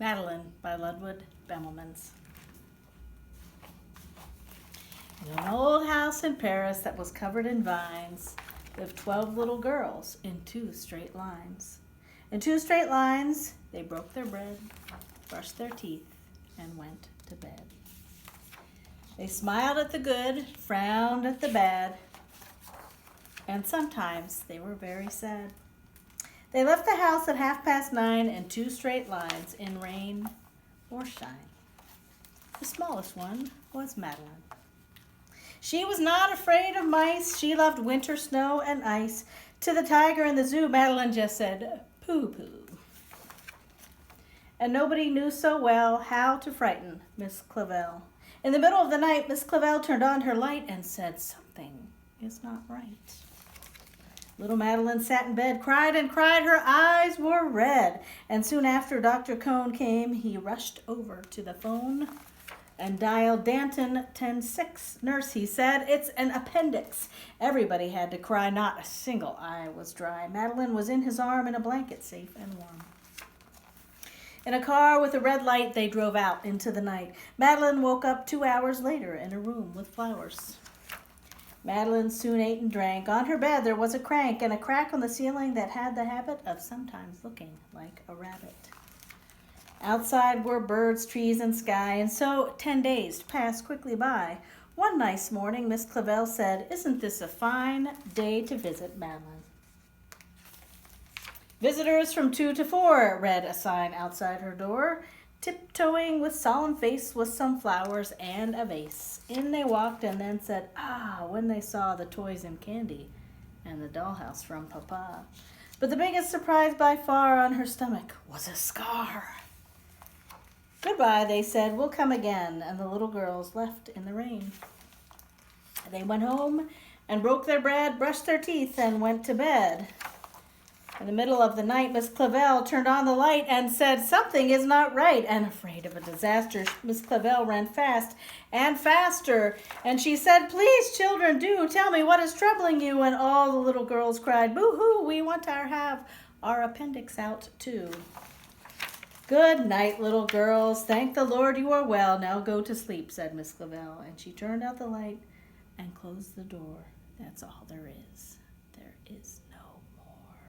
Madeleine by Ludwig Bemelmans. In an old house in Paris that was covered in vines lived 12 little girls in 2 straight lines. In 2 straight lines, they broke their bread, brushed their teeth, and went to bed. They smiled at the good, frowned at the bad, and sometimes they were very sad. They left the house at 9:30 in 2 straight lines, in rain or shine. The smallest one was Madeleine. She was not afraid of mice. She loved winter, snow, and ice. To the tiger in the zoo, Madeleine just said, pooh-pooh. And nobody knew so well how to frighten Miss Clavel. In the middle of the night, Miss Clavel turned on her light and said, something is not right. Little Madeleine sat in bed, cried and cried. Her eyes were red. And soon after Dr. Cone came, he rushed over to the phone and dialed Danton 106. Nurse, he said, it's an appendix. Everybody had to cry. Not a single eye was dry. Madeleine was in his arm in a blanket, safe and warm. In a car with a red light, they drove out into the night. Madeleine woke up 2 hours later in a room with flowers. Madeleine soon ate and drank. On her bed there was a crank and a crack on the ceiling that had the habit of sometimes looking like a rabbit. Outside were birds, trees, and sky, and so 10 days passed quickly by. One nice morning, Miss Clavel said, isn't this a fine day to visit Madeleine? Visitors from 2 to 4, read a sign outside her door. Tiptoeing with solemn face was some flowers and a vase. In they walked and then said, when they saw the toys and candy and the dollhouse from Papa. But the biggest surprise by far on her stomach was a scar. Goodbye, they said, we'll come again, and the little girls left in the rain. They went home and broke their bread, brushed their teeth, and went to bed. In the middle of the night, Miss Clavel turned on the light and said, something is not right. And afraid of a disaster, Miss Clavel ran fast and faster. And she said, please, children, do tell me what is troubling you. And all the little girls cried, boo-hoo, we want to have our appendix out too. Good night, little girls. Thank the Lord you are well. Now go to sleep, said Miss Clavel. And she turned out the light and closed the door. That's all there is. There is